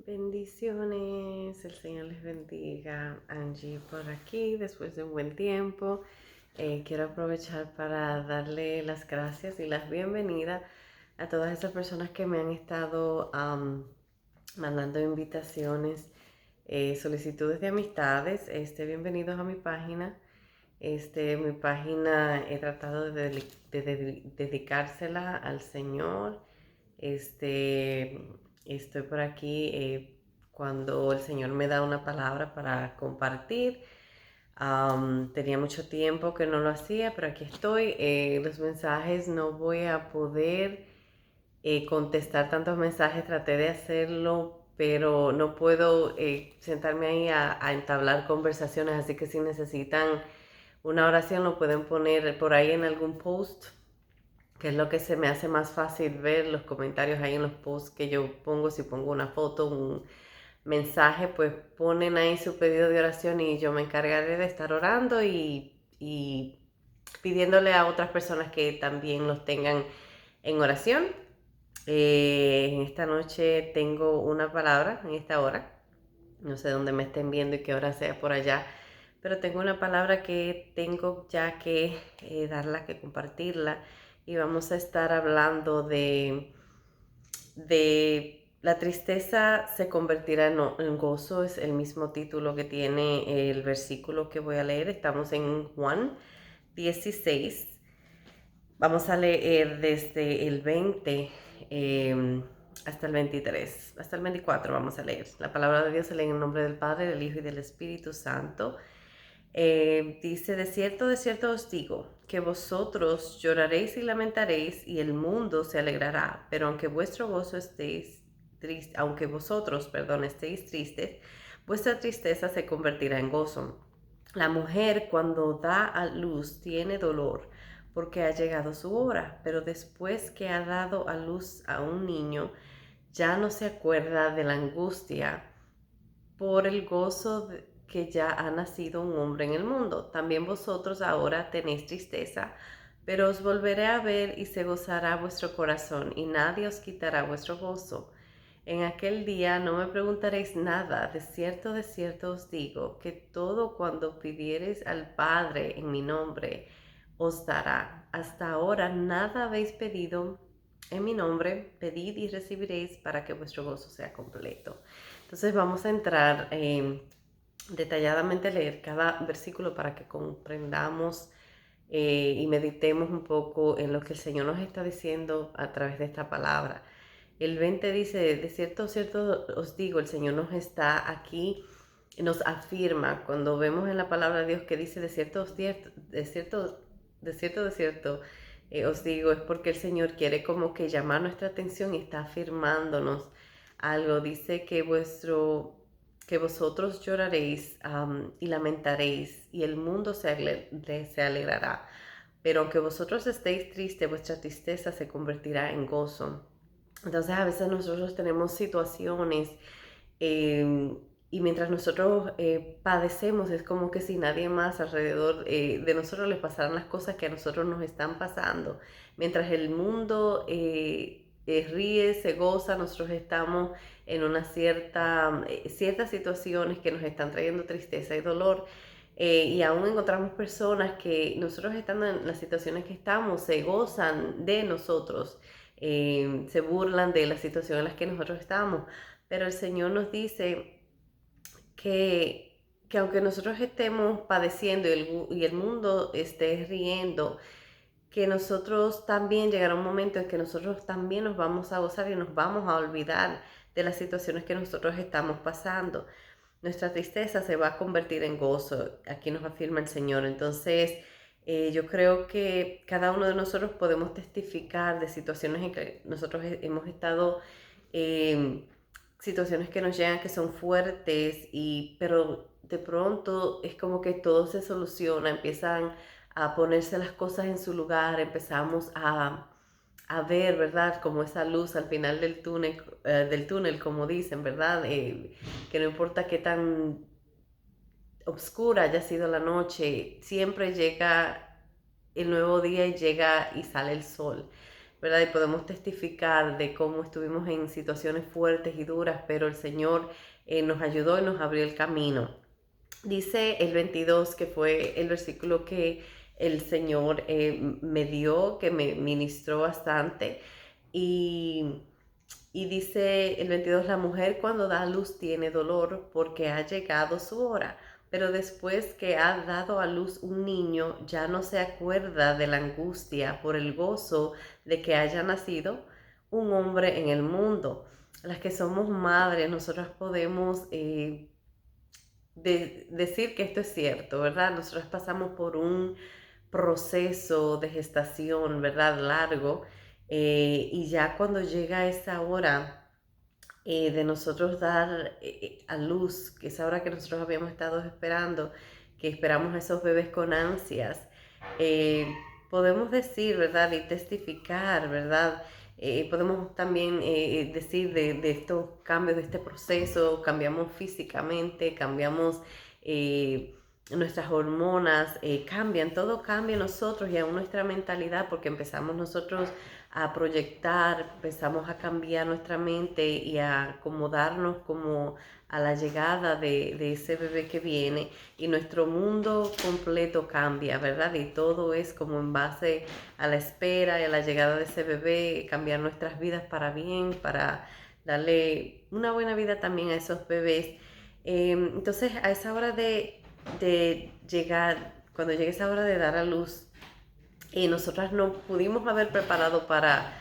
Bendiciones, el Señor les bendiga. Angie por aquí, después de un buen tiempo. Quiero aprovechar para darle las gracias y las bienvenidas a todas esas personas que me han estado mandando invitaciones, solicitudes de amistades. Bienvenidos a mi página. Mi página he tratado de dedicársela al Señor. Estoy por aquí cuando el Señor me da una palabra para compartir. Tenía mucho tiempo que no lo hacía, pero aquí estoy. Los mensajes no voy a poder contestar tantos mensajes. Traté de hacerlo, pero no puedo sentarme ahí a entablar conversaciones. Así que si necesitan una oración, lo pueden poner por ahí en algún post, que es lo que se me hace más fácil ver los comentarios ahí en los posts que yo pongo. Si pongo una foto, un mensaje, pues ponen ahí su pedido de oración y yo me encargaré de estar orando y pidiéndole a otras personas que también los tengan en oración. En esta noche tengo una palabra, en esta hora, no sé dónde me estén viendo y qué hora sea por allá, pero tengo una palabra que tengo ya que darla, que compartirla, y vamos a estar hablando de la tristeza se convertirá en gozo. Es el mismo título que tiene el versículo que voy a leer. Estamos en Juan 16. Vamos a leer desde el 20 hasta el 23, hasta el 24 vamos a leer. La palabra de Dios se lee en el nombre del Padre, del Hijo y del Espíritu Santo. Dice, de cierto os digo, que vosotros lloraréis y lamentaréis, y el mundo se alegrará, pero aunque vuestro gozo estéis triste, aunque vosotros, perdón, estéis tristes, vuestra tristeza se convertirá en gozo. La mujer cuando da a luz tiene dolor, porque ha llegado su hora, pero después que ha dado a luz a un niño, ya no se acuerda de la angustia por el gozo que ya ha nacido un hombre en el mundo. También vosotros ahora tenéis tristeza, pero os volveré a ver y se gozará vuestro corazón, y nadie os quitará vuestro gozo. En aquel día no me preguntaréis nada. De cierto os digo, que todo cuando pidiereis al Padre en mi nombre, os dará. Hasta ahora nada habéis pedido en mi nombre. Pedid y recibiréis, para que vuestro gozo sea completo. Entonces vamos a entrar detalladamente a leer cada versículo para que comprendamos y meditemos un poco en lo que el Señor nos está diciendo a través de esta palabra. El 20 dice, cierto os digo, el Señor nos está aquí, nos afirma cuando vemos en la palabra de Dios que dice, de cierto, os digo, es porque el Señor quiere como que llamar nuestra atención y está afirmándonos algo. Dice que vosotros lloraréis y lamentaréis, y el mundo se alegrará. Pero aunque vosotros estéis tristes, vuestra tristeza se convertirá en gozo. Entonces a veces nosotros tenemos situaciones y mientras nosotros padecemos, es como que si nadie más alrededor de nosotros les pasaran las cosas que a nosotros nos están pasando. Mientras el mundo ríe, se goza, nosotros estamos en una ciertas situaciones que nos están trayendo tristeza y dolor. Y aún encontramos personas que nosotros estando en las situaciones que estamos, se gozan de nosotros, se burlan de la situación en la que nosotros estamos. Pero el Señor nos dice que aunque nosotros estemos padeciendo y el mundo esté riendo, que nosotros también llegará un momento en que nosotros también nos vamos a gozar y nos vamos a olvidar de las situaciones que nosotros estamos pasando. Nuestra tristeza se va a convertir en gozo. Aquí nos afirma el Señor. Entonces, yo creo que cada uno de nosotros podemos testificar de situaciones en que nosotros hemos estado, eh, situaciones que nos llegan que son fuertes, pero de pronto es como que todo se soluciona, empiezan a ponerse las cosas en su lugar, empezamos a ver, ¿verdad? Como esa luz al final del túnel, como dicen, ¿verdad? Que no importa qué tan oscura haya sido la noche, siempre llega el nuevo día y llega y sale el sol. ¿verdad? Y podemos testificar de cómo estuvimos en situaciones fuertes y duras, pero el Señor nos ayudó y nos abrió el camino. Dice el 22, que fue el versículo que el Señor me dio, que me ministró bastante. Y, y dice el 22, la mujer cuando da a luz tiene dolor porque ha llegado su hora, pero después que ha dado a luz un niño ya no se acuerda de la angustia por el gozo de que haya nacido un hombre en el mundo. Las que somos madres, nosotras podemos decir que esto es cierto, ¿verdad? Nosotros pasamos por un proceso de gestación, ¿verdad? Largo, y ya cuando llega esa hora de nosotros dar a luz, que esa hora que nosotros habíamos estado esperando, que esperamos a esos bebés con ansias, eh, podemos decir, ¿verdad? Y testificar, ¿verdad? Podemos también decir de estos cambios, de este proceso, cambiamos físicamente, cambiamos nuestras hormonas, cambian, todo cambia en nosotros y aún nuestra mentalidad, porque empezamos nosotros a proyectar, empezamos a cambiar nuestra mente y a acomodarnos como a la llegada de ese bebé que viene, y nuestro mundo completo cambia, ¿verdad? Y todo es como en base a la espera y a la llegada de ese bebé, cambiar nuestras vidas para bien, para darle una buena vida también a esos bebés. Entonces, a esa hora de llegar, cuando llegue esa hora de dar a luz, nosotras no pudimos haber preparado para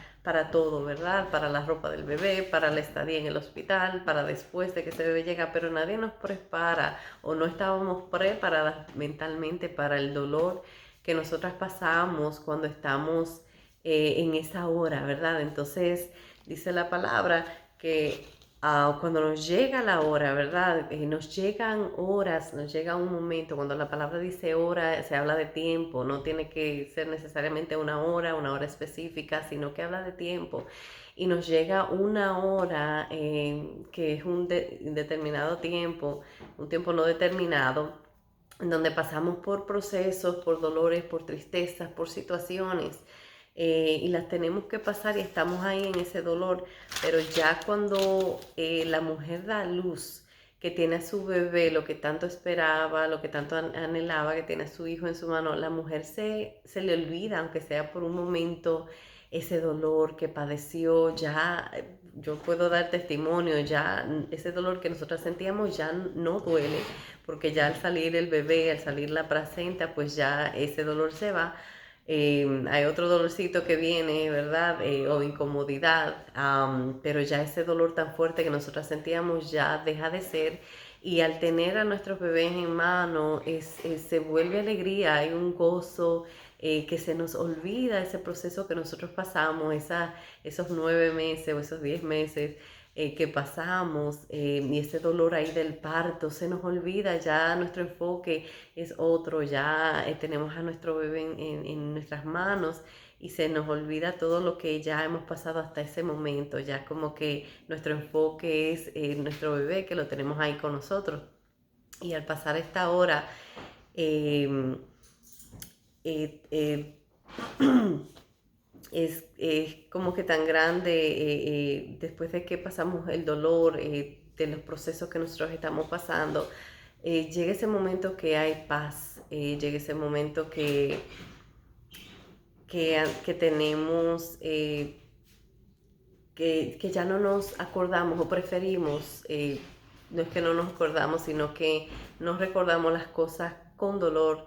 todo, ¿verdad? Para la ropa del bebé, para la estadía en el hospital, para después de que ese bebé llega, pero nadie nos prepara o no estábamos preparadas mentalmente para el dolor que nosotras pasamos cuando estamos en esa hora, ¿verdad? Entonces dice la palabra que cuando nos llega la hora, ¿verdad? Nos llegan horas, nos llega un momento. Cuando la palabra dice hora, se habla de tiempo, no tiene que ser necesariamente una hora específica, sino que habla de tiempo. Y nos llega una hora que es un determinado tiempo, un tiempo no determinado, en donde pasamos por procesos, por dolores, por tristezas, por situaciones, y las tenemos que pasar y estamos ahí en ese dolor, pero ya cuando la mujer da luz, que tiene a su bebé, lo que tanto esperaba, lo que tanto anhelaba, que tiene a su hijo en su mano, la mujer se le olvida, aunque sea por un momento, ese dolor que padeció. Ya yo puedo dar testimonio, ya ese dolor que nosotros sentíamos ya no duele, porque ya al salir el bebé, al salir la placenta, pues ya ese dolor se va. Hay otro dolorcito que viene, ¿verdad? O incomodidad, pero ya ese dolor tan fuerte que nosotros sentíamos ya deja de ser. Y al tener a nuestros bebés en mano, se vuelve alegría, hay un gozo, que se nos olvida ese proceso que nosotros pasamos, esos 9 meses o esos 10 meses que pasamos, y ese dolor ahí del parto, se nos olvida, ya nuestro enfoque es otro, ya tenemos a nuestro bebé en nuestras manos y se nos olvida todo lo que ya hemos pasado hasta ese momento, ya como que nuestro enfoque es nuestro bebé, que lo tenemos ahí con nosotros. Y al pasar esta hora, eh, eh, eh, es como que tan grande, después de que pasamos el dolor de los procesos que nosotros estamos pasando, llega ese momento que hay paz, llega ese momento que tenemos, que ya no nos acordamos o preferimos, no es que no nos acordamos, sino que no recordamos las cosas con dolor,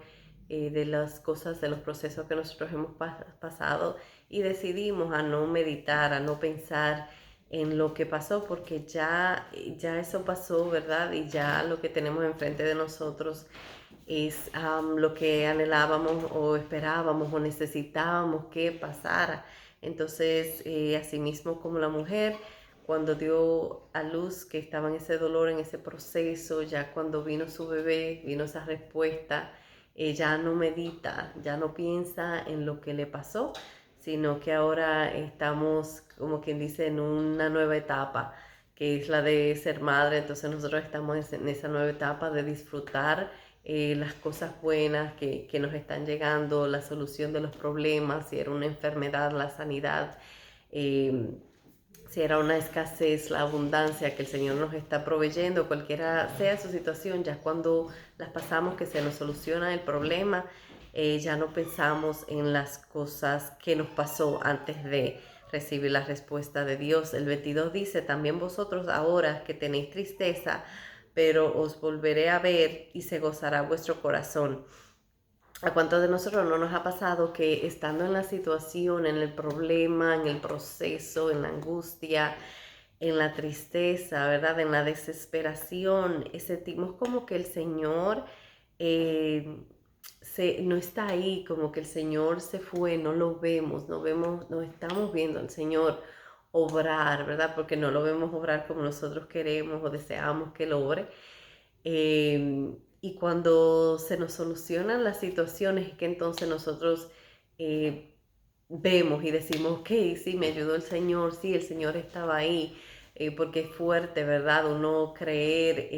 de las cosas, de los procesos que nosotros hemos pasado, y decidimos a no meditar, a no pensar en lo que pasó, porque ya eso pasó, ¿verdad? Y ya lo que tenemos enfrente de nosotros es lo que anhelábamos o esperábamos o necesitábamos que pasara. Entonces, asimismo como la mujer, cuando dio a luz, que estaba en ese dolor, en ese proceso, ya cuando vino su bebé, vino esa respuesta, ya no medita, ya no piensa en lo que le pasó, sino que ahora estamos, como quien dice, en una nueva etapa, que es la de ser madre. Entonces nosotros estamos en esa nueva etapa de disfrutar las cosas buenas que nos están llegando, la solución de los problemas, si era una enfermedad, la sanidad, eh, si era una escasez, la abundancia que el Señor nos está proveyendo, cualquiera sea su situación, ya cuando las pasamos que se nos soluciona el problema, ya no pensamos en las cosas que nos pasó antes de recibir la respuesta de Dios. El 22 dice, también vosotros ahora que tenéis tristeza, pero os volveré a ver y se gozará vuestro corazón. ¿A cuántos de nosotros no nos ha pasado que estando en la situación, en el problema, en el proceso, en la angustia, en la tristeza, ¿verdad? En la desesperación, sentimos como que el Señor eh, no está ahí, como que el Señor se fue, no lo vemos, no estamos viendo al Señor obrar, ¿verdad? Porque no lo vemos obrar como nosotros queremos o deseamos que lo obre. Y cuando se nos solucionan las situaciones, es que entonces nosotros eh, vemos y decimos, ok, sí, me ayudó el Señor, sí, el Señor estaba ahí, porque es fuerte, ¿verdad? Uno creer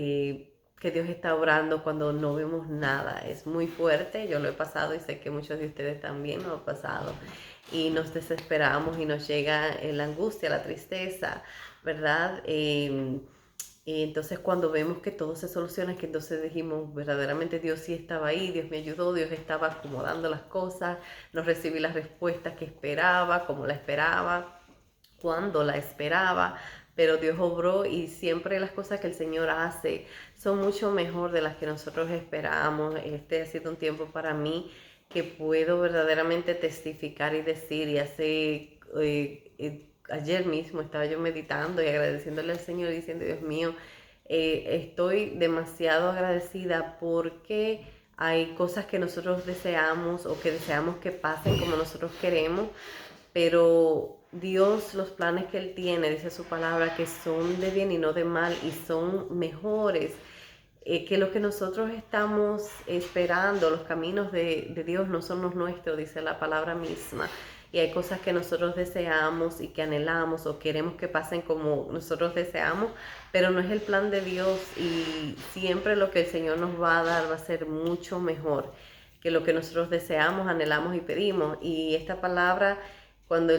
que Dios está obrando cuando no vemos nada, es muy fuerte, yo lo he pasado y sé que muchos de ustedes también lo han pasado, y nos desesperamos y nos llega la angustia, la tristeza, ¿verdad? Y entonces cuando vemos que todo se soluciona, es que entonces dijimos, verdaderamente Dios sí estaba ahí, Dios me ayudó, Dios estaba acomodando las cosas, no recibí las respuestas que esperaba, como la esperaba, cuando la esperaba, pero Dios obró y siempre las cosas que el Señor hace son mucho mejor de las que nosotros esperábamos. Este ha sido un tiempo para mí que puedo verdaderamente testificar y decir, y ayer mismo estaba yo meditando y agradeciéndole al Señor y diciendo, Dios mío, estoy demasiado agradecida porque hay cosas que nosotros deseamos o que deseamos que pasen como nosotros queremos, pero Dios, los planes que Él tiene, dice su palabra, que son de bien y no de mal y son mejores que lo que nosotros estamos esperando. Los caminos de Dios no son los nuestros, dice la palabra misma. Y hay cosas que nosotros deseamos y que anhelamos o queremos que pasen como nosotros deseamos, pero no es el plan de Dios, y siempre lo que el Señor nos va a dar va a ser mucho mejor que lo que nosotros deseamos, anhelamos y pedimos. Y esta palabra, cuando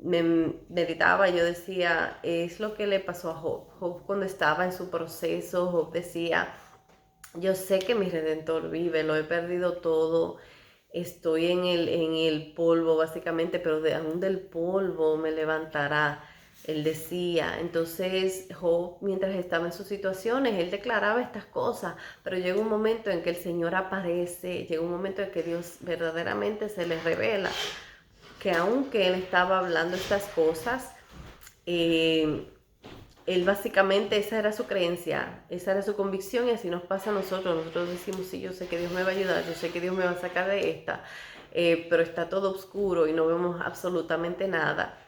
me meditaba, yo decía, es lo que le pasó a Job. Job, cuando estaba en su proceso, Job decía, yo sé que mi Redentor vive, lo he perdido todo, estoy en el polvo básicamente, pero aún del polvo me levantará, él decía. Entonces Job, mientras estaba en sus situaciones, él declaraba estas cosas, pero llega un momento en que el Señor aparece, llega un momento en que Dios verdaderamente se le revela, que aunque él estaba hablando estas cosas, eh, él básicamente, esa era su creencia, esa era su convicción, y así nos pasa a nosotros. Nosotros decimos, sí, yo sé que Dios me va a ayudar, yo sé que Dios me va a sacar de esta, pero está todo oscuro y no vemos absolutamente nada.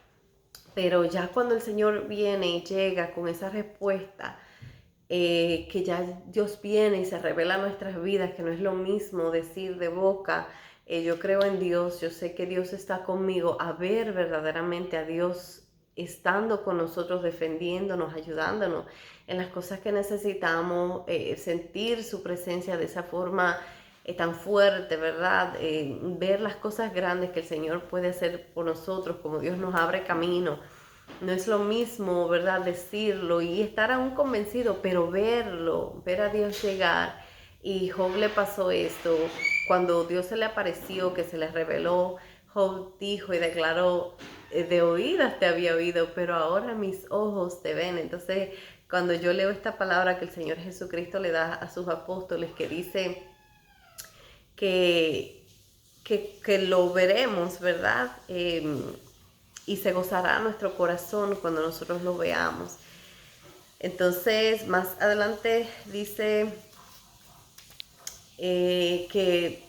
Pero ya cuando el Señor viene y llega con esa respuesta, que ya Dios viene y se revela en nuestras vidas, que no es lo mismo decir de boca, yo creo en Dios, yo sé que Dios está conmigo, a ver verdaderamente a Dios estando con nosotros, defendiéndonos, ayudándonos en las cosas que necesitamos, sentir su presencia de esa forma tan fuerte, ¿verdad? Ver las cosas grandes que el Señor puede hacer por nosotros, como Dios nos abre camino. No es lo mismo, ¿verdad? Decirlo y estar aún convencido, pero verlo, ver a Dios llegar. Y Job le pasó esto, cuando Dios se le apareció, que se le reveló, Job dijo y declaró, de oídas te había oído, pero ahora mis ojos te ven. Entonces, cuando yo leo esta palabra que el Señor Jesucristo le da a sus apóstoles, que dice que, que lo veremos, ¿verdad? Y se gozará nuestro corazón cuando nosotros lo veamos. Entonces, más adelante dice que,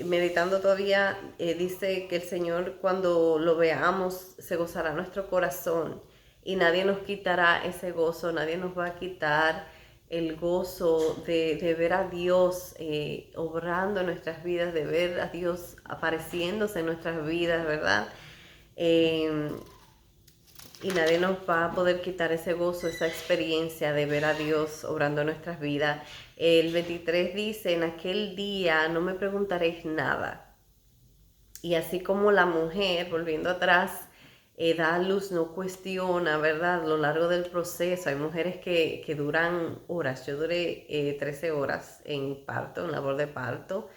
meditando todavía, dice que el Señor, cuando lo veamos, se gozará nuestro corazón y nadie nos quitará ese gozo, nadie nos va a quitar el gozo de ver a Dios obrando en nuestras vidas, de ver a Dios apareciéndose en nuestras vidas, ¿verdad? Eh, y nadie nos va a poder quitar ese gozo, esa experiencia de ver a Dios obrando en nuestras vidas. El 23 dice, en aquel día no me preguntaréis nada. Y así como la mujer, volviendo atrás, da a luz, no cuestiona, ¿verdad? A lo largo del proceso, hay mujeres que duran horas. Yo duré 13 horas en parto, en labor de parto.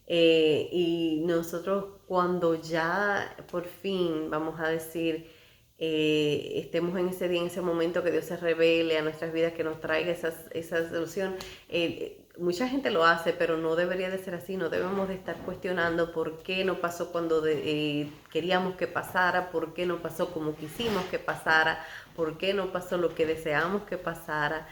Y nosotros cuando ya por fin, vamos a decir, estemos en ese día, en ese momento que Dios se revele a nuestras vidas, que nos traiga esa solución, mucha gente lo hace, pero no debería de ser así. No debemos de estar cuestionando por qué no pasó cuando queríamos que pasara, por qué no pasó como quisimos que pasara, por qué no pasó lo que deseamos que pasara.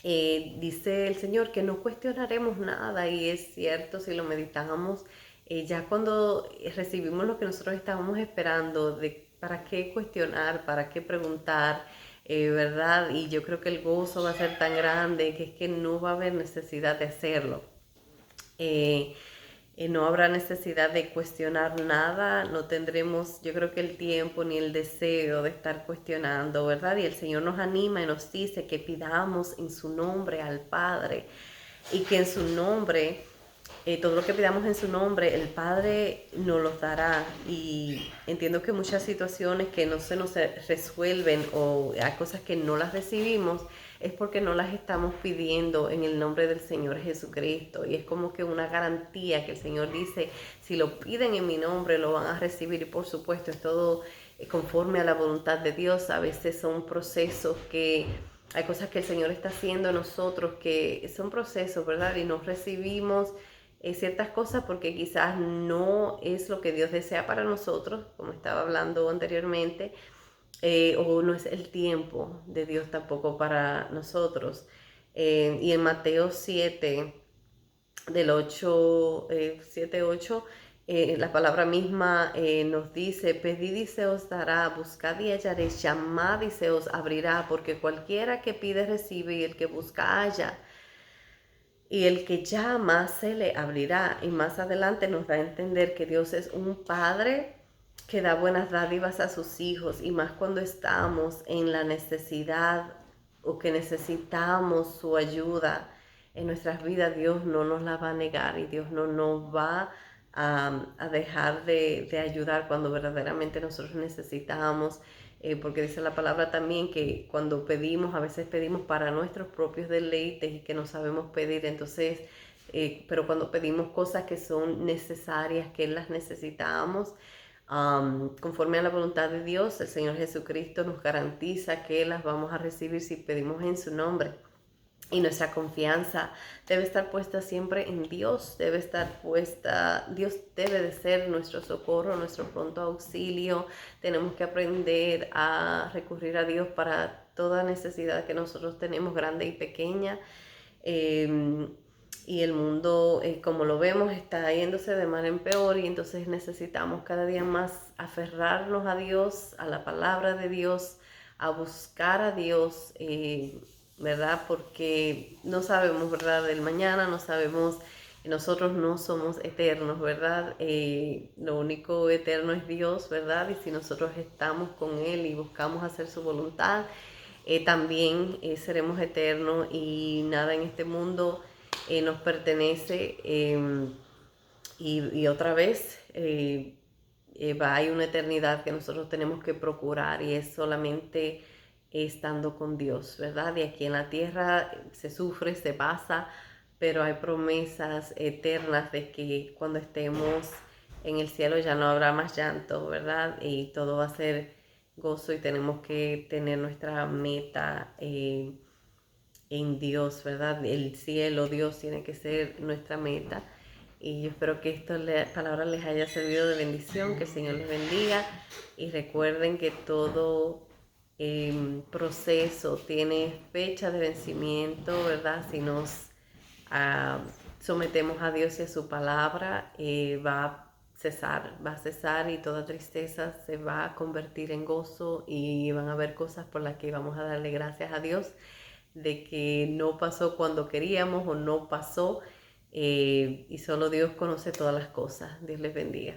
Dice el Señor que no cuestionaremos nada, y es cierto si lo meditamos. Ya cuando recibimos lo que nosotros estábamos esperando, de para qué cuestionar, para qué preguntar, ¿verdad? Y yo creo que el gozo va a ser tan grande que es que no va a haber necesidad de hacerlo. Eh, no habrá necesidad de cuestionar nada, no tendremos, yo creo que el tiempo ni el deseo de estar cuestionando, ¿verdad? Y el Señor nos anima y nos dice que pidamos en su nombre al Padre, y que en su nombre, todo lo que pidamos en su nombre, el Padre nos los dará. Y entiendo que muchas situaciones que no se nos resuelven, o hay cosas que no las recibimos, es porque no las estamos pidiendo en el nombre del Señor Jesucristo. Y es como que una garantía que el Señor dice, si lo piden en mi nombre, lo van a recibir. Y por supuesto, es todo conforme a la voluntad de Dios. A veces son procesos que hay cosas que el Señor está haciendo en nosotros, que son procesos, ¿verdad? Y nos recibimos ciertas cosas porque quizás no es lo que Dios desea para nosotros, como estaba hablando anteriormente, o no es el tiempo de Dios tampoco para nosotros. Y en Mateo 7, del 8, 7, 8, la palabra misma nos dice, pedid y se os dará, buscad y hallaréis, llamad y se os abrirá, porque cualquiera que pide recibe, y el que busca halla, y el que llama se le abrirá. Y más adelante nos da a entender que Dios es un Padre que da buenas dádivas a sus hijos, y más cuando estamos en la necesidad o que necesitamos su ayuda en nuestras vidas. Dios no nos la va a negar, y Dios no nos va a dejar de ayudar cuando verdaderamente nosotros necesitamos. Porque dice la palabra también que cuando pedimos, a veces pedimos para nuestros propios deleites y que no sabemos pedir. Entonces, pero cuando pedimos cosas que son necesarias, que las necesitamos, conforme a la voluntad de Dios, el Señor Jesucristo nos garantiza que las vamos a recibir si pedimos en su nombre. Y nuestra confianza debe estar puesta siempre en Dios, debe estar puesta, Dios debe de ser nuestro socorro, nuestro pronto auxilio. Tenemos que aprender a recurrir a Dios para toda necesidad que nosotros tenemos, grande y pequeña. Y el mundo, como lo vemos, está yéndose de mal en peor, y entonces necesitamos cada día más aferrarnos a Dios, a la palabra de Dios, a buscar a Dios, ¿verdad? Porque no sabemos, ¿verdad? Del mañana, no sabemos, nosotros no somos eternos, ¿verdad? Lo único eterno es Dios, ¿verdad? Y si nosotros estamos con Él y buscamos hacer su voluntad, también seremos eternos, y nada en este mundo nos pertenece. Y otra vez, hay una eternidad que nosotros tenemos que procurar, y es solamente estando con Dios, ¿verdad? Y aquí en la tierra se sufre, se pasa, pero hay promesas eternas de que cuando estemos en el cielo ya no habrá más llanto, ¿verdad? Y todo va a ser gozo, y tenemos que tener nuestra meta en Dios, ¿verdad? El cielo, Dios tiene que ser nuestra meta. Y yo espero que esta palabra les haya servido de bendición, que el Señor les bendiga, y recuerden que todo proceso tiene fecha de vencimiento, ¿verdad? Si nos ah, sometemos a Dios y a su palabra, va a cesar, y toda tristeza se va a convertir en gozo, y van a haber cosas por las que vamos a darle gracias a Dios de que no pasó cuando queríamos, o no pasó, y solo Dios conoce todas las cosas. Dios les bendiga.